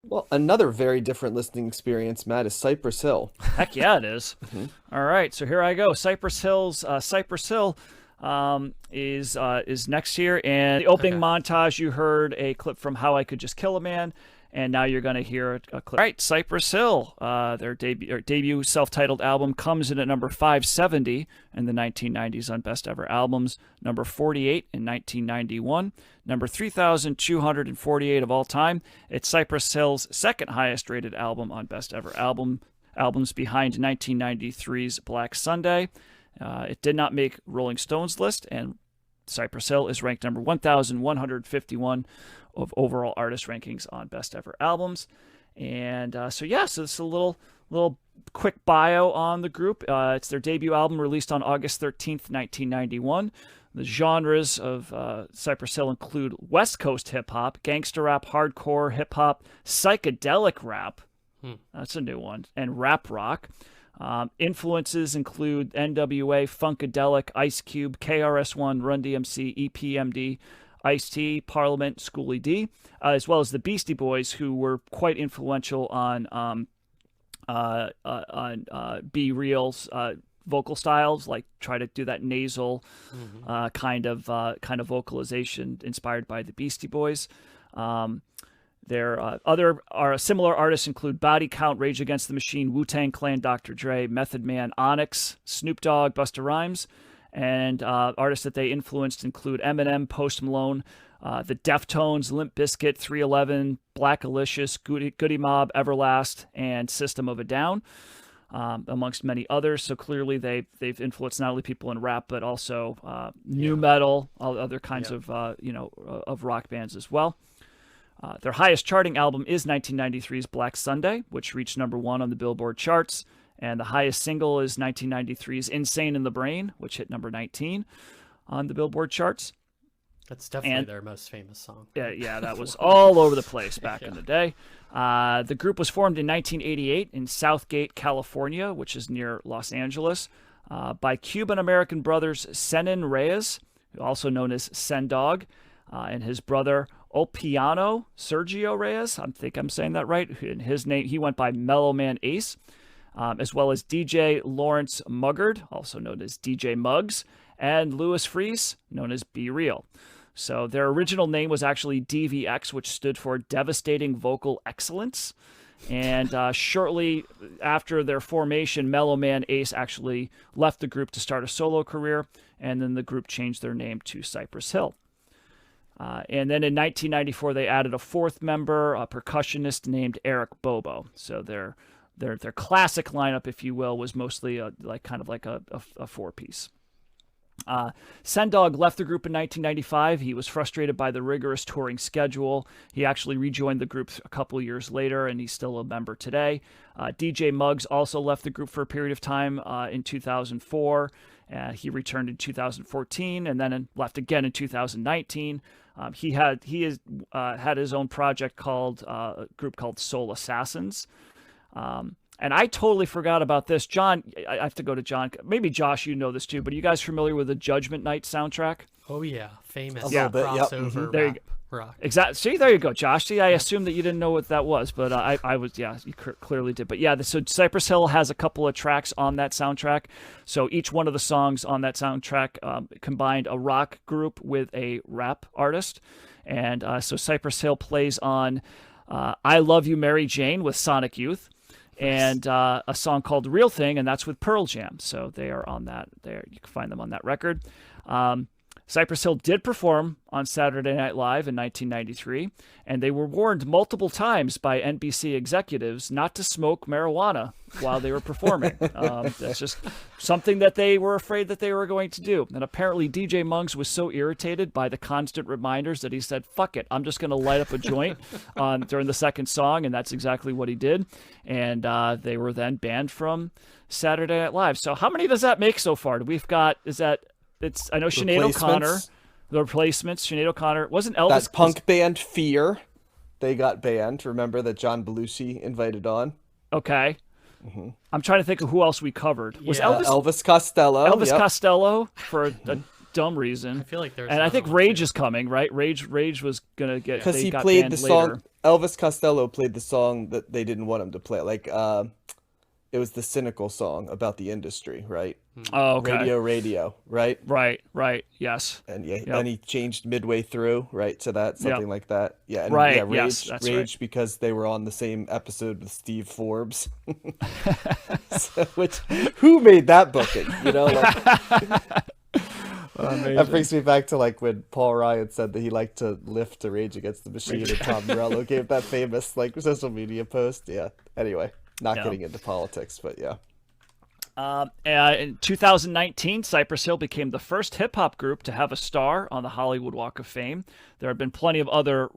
Well, another very different listening experience, Matt, is Cypress Hill. Heck yeah, it is. All right, so here I go. Cypress Hill is next year, and the opening montage you heard a clip from How I Could Just Kill a Man, and now you're going to hear a clip. All right, Cypress Hill, their debut self-titled album comes in at number 570 in the 1990s on Best Ever Albums, number 48 in 1991, number 3,248 of all time. It's Cypress Hill's second highest rated album on Best Ever albums behind 1993's Black Sunday. It did not make Rolling Stone's list, and Cypress Hill is ranked number 1,151 of overall artist rankings on Best Ever Albums. And so this is a little quick bio on the group. It's their debut album released on August 13th, 1991. The genres of Cypress Hill include West Coast hip-hop, gangster rap, hardcore hip-hop, psychedelic rap, that's a new one, and rap rock. Influences include NWA, Funkadelic, Ice Cube, KRS-One, Run DMC, EPMD, Ice-T, Parliament, Schoolie D, as well as the Beastie Boys, who were quite influential on Be Real's vocal styles, like try to do that nasal kind of vocalization inspired by the Beastie Boys. Their other similar artists include Body Count, Rage Against the Machine, Wu-Tang Clan, Dr. Dre, Method Man, Onyx, Snoop Dogg, Busta Rhymes, and artists that they influenced include Eminem, Post Malone, the Deftones, Limp Bizkit, 311, Black Alicious, Goody Mob, Everlast, and System of a Down, amongst many others. So clearly they've influenced not only people in rap but also new metal, all other kinds of rock bands as well. Their highest charting album is 1993's Black Sunday, which reached number 1 on the Billboard charts. And the highest single is 1993's Insane in the Brain, which hit number 19 on the Billboard charts. That's definitely their most famous song. Yeah, that was all over the place back in the day. The group was formed in 1988 in Southgate, California, which is near Los Angeles, by Cuban-American brothers Senin Reyes, also known as Sen Dog, and his brother Olpiano Sergio Reyes. I think I'm saying that right. In his name, he went by Mellow Man Ace, as well as DJ Lawrence Muggard, also known as DJ Muggs, and Louis Freese, known as Be Real. So their original name was actually DVX, which stood for Devastating Vocal Excellence. And shortly after their formation, Mellow Man Ace actually left the group to start a solo career, and then the group changed their name to Cypress Hill. And then in 1994, they added a fourth member, a percussionist named Eric Bobo. So their classic lineup, if you will, was mostly a four-piece. Sendog left the group in 1995. He was frustrated by the rigorous touring schedule. He actually rejoined the group a couple years later, and he's still a member today. DJ Muggs also left the group for a period of time in 2004. He returned in 2014 and then left again in 2019. He had his own project called a group called Soul Assassins. And I totally forgot about this. John, I have to go to John. Maybe Josh, you know this too, but are you guys familiar with the Judgment Night soundtrack? Oh yeah, famous Yep. crossover There you go. rock. Exactly. See, there you go, Josh. See, I assumed that you didn't know what that was, but I was, you clearly did. But yeah, so Cypress Hill has a couple of tracks on that soundtrack. So each one of the songs on that soundtrack combined a rock group with a rap artist. And so Cypress Hill plays on I Love You, Mary Jane with Sonic Youth. And a song called Real Thing, and that's with Pearl Jam. So they are on that. There, you can find them on that record. Cypress Hill did perform on Saturday Night Live in 1993, and they were warned multiple times by NBC executives not to smoke marijuana while they were performing. That's just something that they were afraid that they were going to do. And apparently DJ Muggs was so irritated by the constant reminders that he said, fuck it, I'm just going to light up a joint during the second song, and that's exactly what he did. And they were then banned from Saturday Night Live. So how many does that make so far? I know Sinead O'Connor, the Replacements, Sinead O'Connor. Wasn't Elvis... That punk band Fear, they got banned. Remember that John Belushi invited on? Okay. Mm-hmm. I'm trying to think of who else we covered. Was Elvis Costello. Elvis Costello for a dumb reason. I feel like there's and I think another one, Rage too. is coming, right? Rage was gonna get Because they he got played banned the song. later. Elvis Costello played the song that they didn't want him to play. Like, it was the cynical song about the industry, right? Oh, okay. Radio, right? Right. Yes. And yeah, Yep. and he changed midway through, right, to that, something Yep. like that. Yeah, and Right. yeah, Yes, that's Rage right. because they were on the same episode with Steve Forbes. So, which, who made that booking? You know, like, that brings me back to like when Paul Ryan said that he liked to lift to Rage Against the Machine, and Tom Morello gave that famous like social media post. Yeah. Anyway, not Yeah. getting into politics, but yeah. In 2019, Cypress Hill became the first hip hop group to have a star on the Hollywood Walk of Fame. There have been plenty of other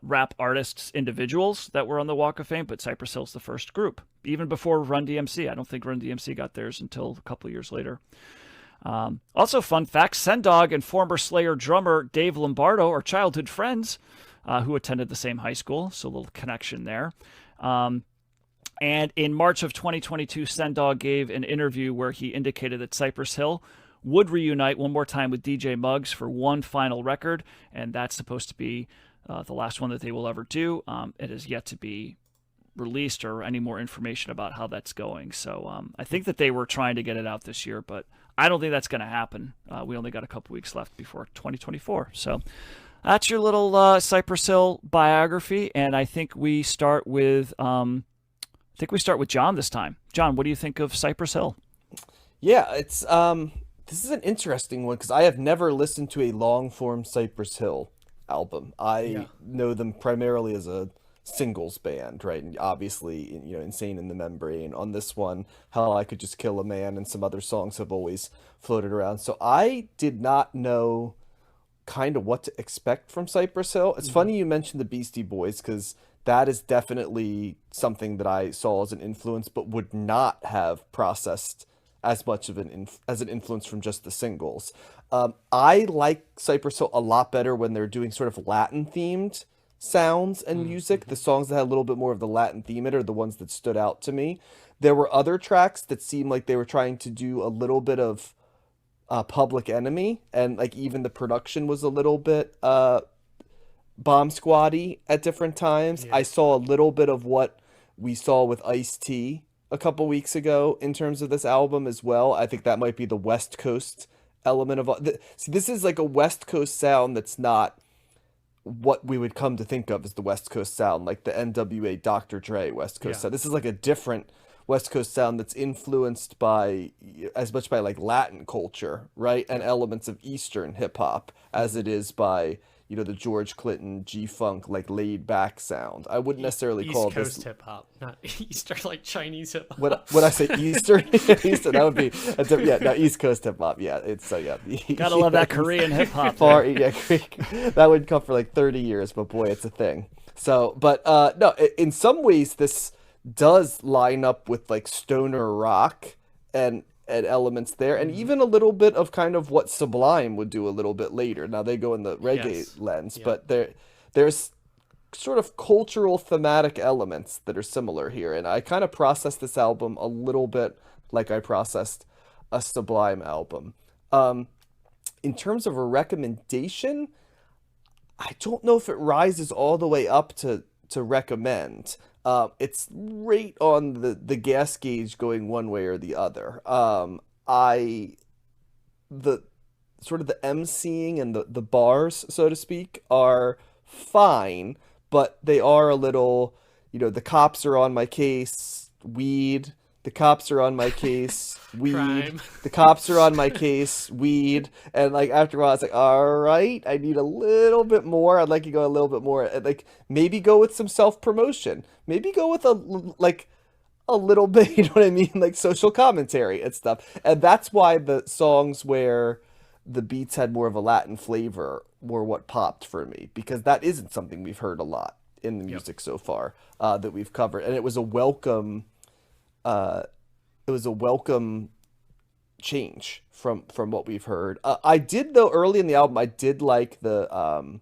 rap artists, individuals that were on the Walk of Fame, but Cypress Hill's the first group, even before Run DMC. I don't think Run DMC got theirs until a couple years later. Also, fun fact: Sendog and former Slayer drummer Dave Lombardo are childhood friends who attended the same high school, so a little connection there. And in March of 2022, Sendog gave an interview where he indicated that Cypress Hill would reunite one more time with DJ Muggs for one final record, and that's supposed to be the last one that they will ever do. It is yet to be released or any more information about how that's going. So I think that they were trying to get it out this year, but I don't think that's going to happen. We only got a couple weeks left before 2024. So that's your little Cypress Hill biography, and I think we start with John this time. John, what do you think of Cypress Hill? Yeah, it's this is an interesting one because I have never listened to a long form Cypress Hill album. I know them primarily as a singles band, right? And obviously, you know, Insane in the Membrane. On this one, How I Could Just Kill a Man, and some other songs have always floated around. So I did not know kind of what to expect from Cypress Hill. It's funny you mentioned the Beastie Boys because that is definitely something that I saw as an influence, but would not have processed as much of as an influence from just the singles. I like Cypress Hill a lot better when they're doing sort of Latin themed sounds and music. The songs that had a little bit more of the Latin theme in it are the ones that stood out to me. There were other tracks that seemed like they were trying to do a little bit of Public Enemy, and like even the production was a little bit Bomb Squad-y at different times. Yeah. I saw a little bit of what we saw with Ice-T a couple weeks ago in terms of this album as well. I think that might be the West Coast element of see, this is like a West Coast sound that's not what we would come to think of as the West Coast sound, like the NWA Dr. Dre West Coast sound. This is like a different West Coast sound that's influenced by as much by like Latin culture, right? And elements of Eastern hip hop as it is by, you know, the George Clinton G-Funk like laid back sound. I wouldn't necessarily call East this Coast hip hop, not Eastern like Chinese hip hop. when I say Eastern, Eastern, that would be no, East Coast hip hop. Yeah, it's Gotta love that Korean hip hop. Far, that would come for like 30 years, but boy, it's a thing. So, but no, in some ways, this does line up with like stoner rock and elements there, and even a little bit of kind of what Sublime would do a little bit later. Now they go in the reggae lens, but there's sort of cultural thematic elements that are similar here, and I kind of processed this album a little bit like I processed a Sublime album. In terms of a recommendation, I don't know if it rises all the way up to recommend. It's right on the gas gauge going one way or the other. The sort of the emceeing and the bars, so to speak, are fine, but they are a little, you know, the cops are on my case, weed. The cops are on my case, weed. Crime. The cops are on my case, weed. And like after a while, it's like, all right, I need a little bit more. I'd like to go a little bit more. Like maybe go with some self promotion. Maybe go with a little bit, you know what I mean, like social commentary and stuff. And that's why the songs where the beats had more of a Latin flavor were what popped for me, because that isn't something we've heard a lot in the music so far that we've covered, and it was a welcome. It was a welcome change from what we've heard. I did though early in the album. I did like the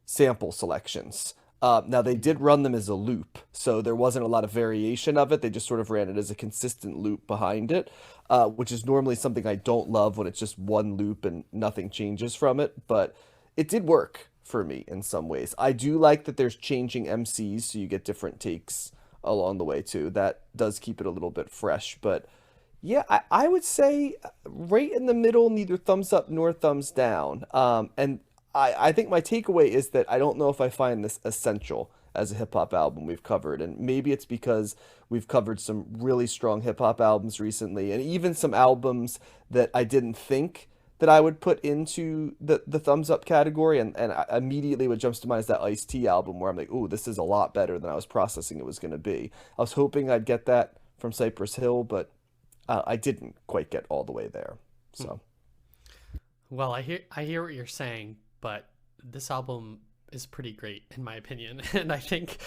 sample selections. Now they did run them as a loop, so there wasn't a lot of variation of it. They just sort of ran it as a consistent loop behind it, which is normally something I don't love when it's just one loop and nothing changes from it. But it did work for me in some ways. I do like that there's changing MCs, so you get different takes along the way too. That does keep it a little bit fresh. But yeah, I would say right in the middle, neither thumbs up nor thumbs down. And I think my takeaway is that I don't know if I find this essential as a hip hop album we've covered. And maybe it's because we've covered some really strong hip hop albums recently, and even some albums that I didn't think that I would put into the thumbs up category. And immediately what jumps to mind is that Ice-T album where I'm like, oh, this is a lot better than I was processing it was going to be. I was hoping I'd get that from Cypress Hill, but I didn't quite get all the way there. So, well, I hear what you're saying, but this album is pretty great in my opinion, and I think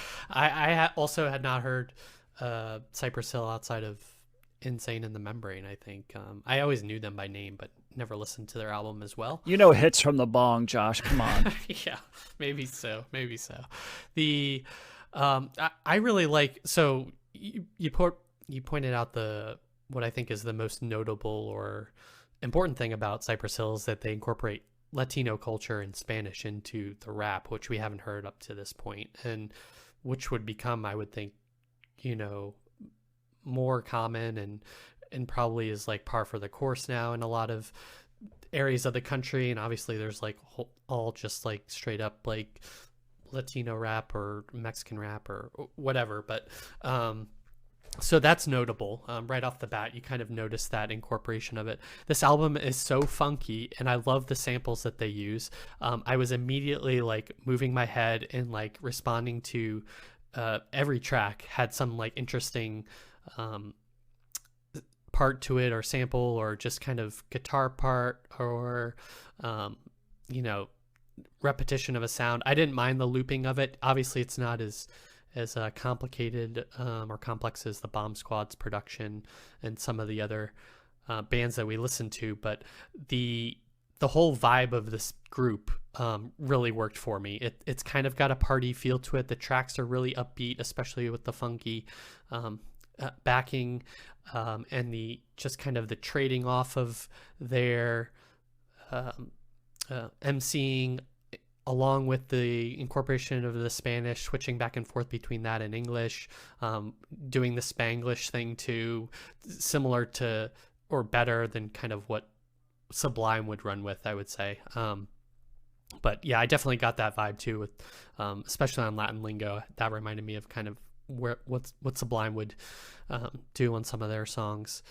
also had not heard Cypress Hill outside of Insane in the Membrane. I think I always knew them by name, but never listened to their album as well. You know, hits from the bong, Josh. Come on. Yeah, maybe so. The I really like. So you pointed out what I think is the most notable or important thing about Cypress Hill is that they incorporate Latino culture and Spanish into the rap, which we haven't heard up to this point, and which would become, I would think, more common and probably is like par for the course now in a lot of areas of the country. And obviously there's like all just like straight up like Latino rap or Mexican rap or whatever, but so that's notable. Right off the bat, you kind of notice that incorporation of it. This album is so funky, and I love the samples that they use. I was immediately like moving my head and like responding to every track had some like interesting part to it or sample or just kind of guitar part or, repetition of a sound. I didn't mind the looping of it. Obviously, it's not as complicated or complex as the Bomb Squad's production and some of the other bands that we listen to, but the whole vibe of this group really worked for me. It's kind of got a party feel to it. The tracks are really upbeat, especially with the funky backing and the just kind of the trading off of their emceeing, along with the incorporation of the Spanish, switching back and forth between that and English, doing the Spanglish thing too, similar to or better than kind of what Sublime would run with, I would say. But yeah, I definitely got that vibe too, with especially on Latin lingo. That reminded me of kind of what Sublime would do on some of their songs.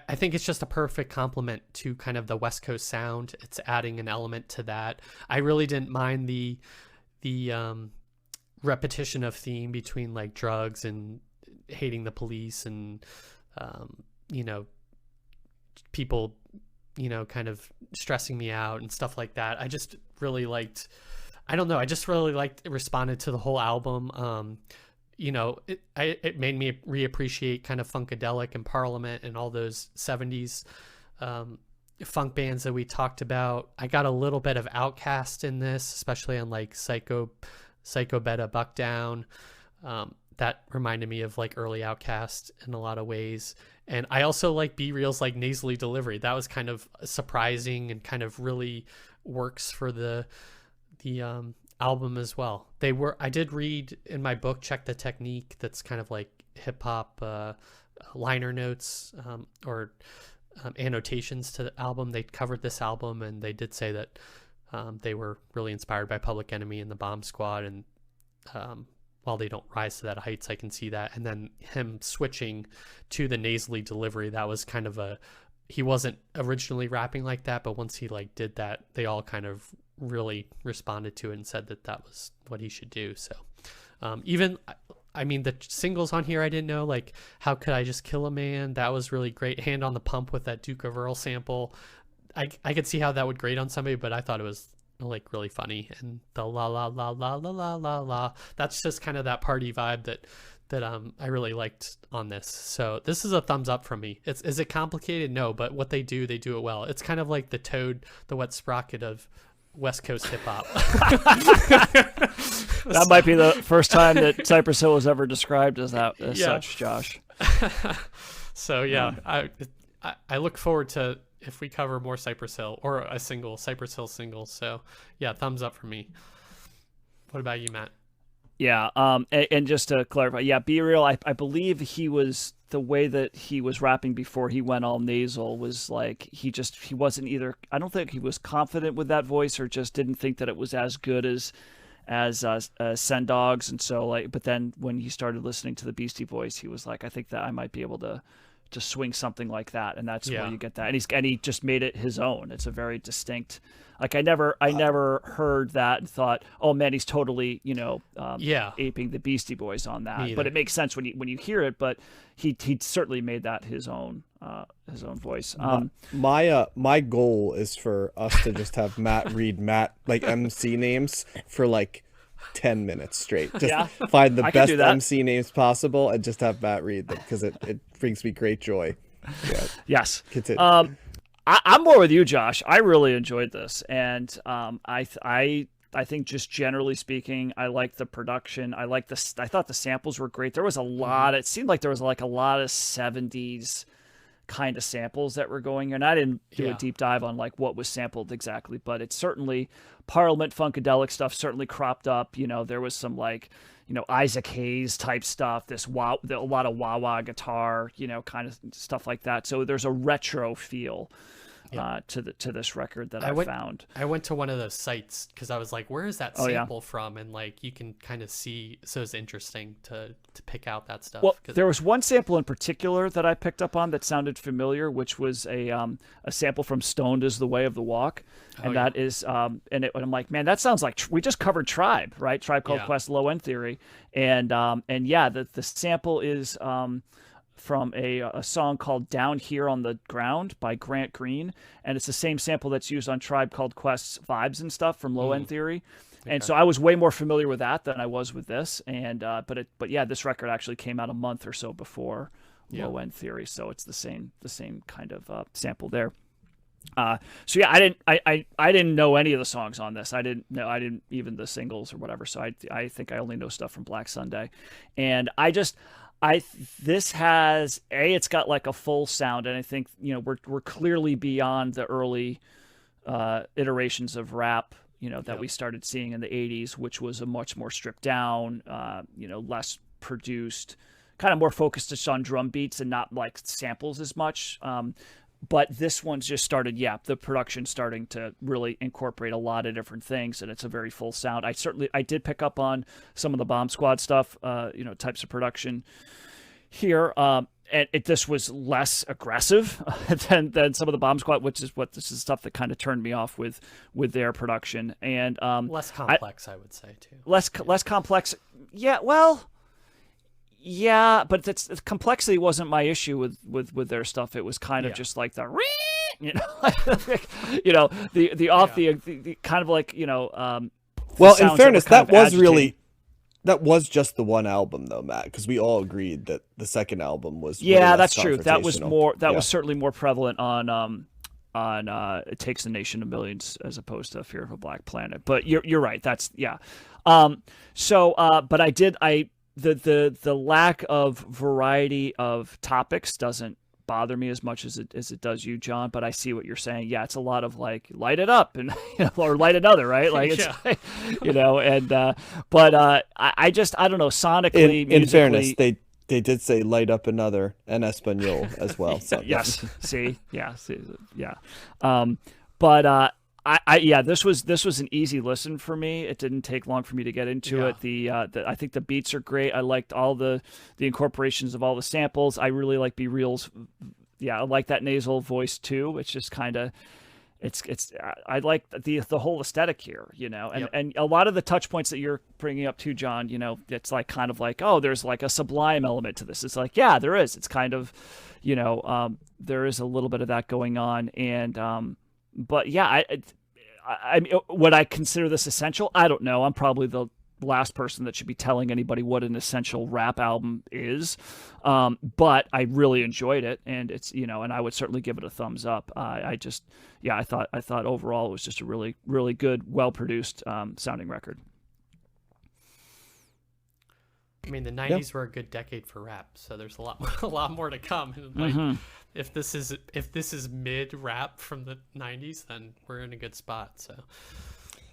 I think it's just a perfect complement to kind of the West Coast sound. It's adding an element to that. I really didn't mind the repetition of theme between like drugs and hating the police and people kind of stressing me out and stuff like that. I just really liked. I don't know. I just really responded to the whole album. It made me reappreciate kind of Funkadelic and Parliament and all those 70s funk bands that we talked about. I got a little bit of Outkast in this, especially on like Psycho Beta Buck Down. That reminded me of like early Outkast in a lot of ways. And I also like B Real's like nasally delivery. That was kind of surprising and kind of really works for the album as well. I did read in my book, Check the Technique, that's kind of like hip hop liner notes or annotations to the album. They covered this album and they did say that they were really inspired by Public Enemy and the Bomb Squad, and while they don't rise to that heights, I can see that. And then him switching to the nasally delivery, that was kind of he wasn't originally rapping like that, but once he like did that, they all kind of really responded to it and said that that was what he should do. So the singles on here I didn't know, like How Could I Just Kill a Man, that was really great. Hand on the Pump with that Duke of Earl sample, I could see how that would grate on somebody, but I thought it was like really funny. And the la la la la la la la la, that's just kind of that party vibe that I really liked on this. So this is a thumbs up from me. Is it complicated? No, but what they do it well. It's kind of like the Toad, the Wet Sprocket of West Coast hip hop. That might be the first time that Cypress Hill was ever described as such, Josh. So I look forward to if we cover more Cypress Hill or a single Cypress Hill single. So yeah, thumbs up for me. What about you, Matt? Yeah, and just to clarify, yeah, Be Real, I believe the way that he was rapping before he went all nasal was like he wasn't either, I don't think he was confident with that voice or just didn't think that it was as good as Send Dogs, and so like, but then when he started listening to the Beastie Boys, he was like, I think that I might be able to swing something like that, and that's where you get that, and he just made it his own. It's a very distinct. Like I never heard that and thought, oh man, he's totally aping the Beastie Boys on that. But it makes sense when you hear it. But he certainly made that his own voice. My goal is for us to just have Matt read like MC names for like 10 minutes straight. Just find the best MC names possible and just have Matt read them because it brings me great joy. Yeah. Yes. Continue. I'm more with you, Josh. I really enjoyed this, and I think just generally speaking, I like the production. I thought the samples were great. There was a lot. It seemed like there was like a lot of 70s kind of samples that were going, and I didn't do a deep dive on like what was sampled exactly, but it's certainly Parliament Funkadelic stuff certainly cropped up. There was some like Isaac Hayes type stuff, a lot of wah-wah guitar, kind of stuff like that. So there's a retro feel to this record that I found. I went to one of those sites because I was like, where is that sample from? And like you can kind of see, so it's interesting to pick out that stuff. Well, there was one sample in particular that I picked up on that sounded familiar, which was a sample from Stoned is the Way of the Walk. And that is, and I'm like, man, that sounds like we just covered Tribe, right? Tribe Called Quest, Low End Theory. And the sample is from a song called Down Here on the Ground by Grant Green. And it's the same sample that's used on Tribe Called Quest's Vibes and stuff from Low End Theory. Okay. And so I was way more familiar with that than I was with this. And but this record actually came out a month or so before Low End Theory. So it's the same kind of sample there. I didn't know any of the songs on this. I didn't even the singles or whatever. So I think I only know stuff from Black Sunday. And this has it's got like a full sound, and I think we're clearly beyond the early iterations of rap that we started seeing in the 80s, which was a much more stripped down, less produced, kind of more focused just on drum beats and not like samples as much. But this one's just started, the production starting to really incorporate a lot of different things, and it's a very full sound. I did pick up on some of the Bomb Squad stuff, types of production here. And this was less aggressive than some of the Bomb Squad, this is stuff that kind of turned me off with their production. And less complex, I would say too. Less complex. Yeah, well. Yeah, but complexity wasn't my issue with their stuff. It was kind of just like the the kind of like well, in fairness, that was just the one album though, Matt, because we all agreed that the second album was that's true. That was was certainly more prevalent on It Takes a Nation of Millions as opposed to Fear of a Black Planet. But you're right. That's but the lack of variety of topics doesn't bother me as much as it does you, John. But I see what you're saying. Yeah, it's a lot of like light it up and or light another, right? Like it's but I don't know sonically. In fairness, they did say light up another en Espanol as well. So. Yes. But this was an easy listen for me. It didn't take long for me to get into it. I think the beats are great. I liked all the incorporations of all the samples. I really like Be Real's. I like that nasal voice too. It's just kind of, I like the whole aesthetic here, and a lot of the touch points that you're bringing up too, John, it's like kind of like, oh, there's like a sublime element to this. It's like, yeah, there is. It's kind of, there is a little bit of that going on. And, but yeah, I would I consider this essential? I don't know. I'm probably the last person that should be telling anybody what an essential rap album is. But I really enjoyed it, and it's, and I would certainly give it a thumbs up. I thought overall it was just a really, really good, well produced sounding record. I mean, the '90s were a good decade for rap, so there's a lot more to come. Like, if this is mid rap from the '90s, then we're in a good spot. So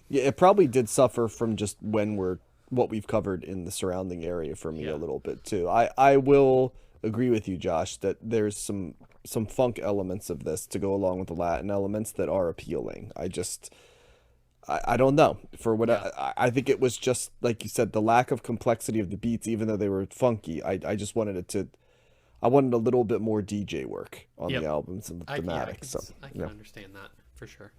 yeah, it probably did suffer from just what we've covered in the surrounding area for me a little bit too. I will agree with you, Josh, that there's some funk elements of this to go along with the Latin elements that are appealing. I don't know. For what I think it was just, like you said, the lack of complexity of the beats, even though they were funky. I just wanted I wanted a little bit more DJ work on the albums and the thematics. I can understand that for sure.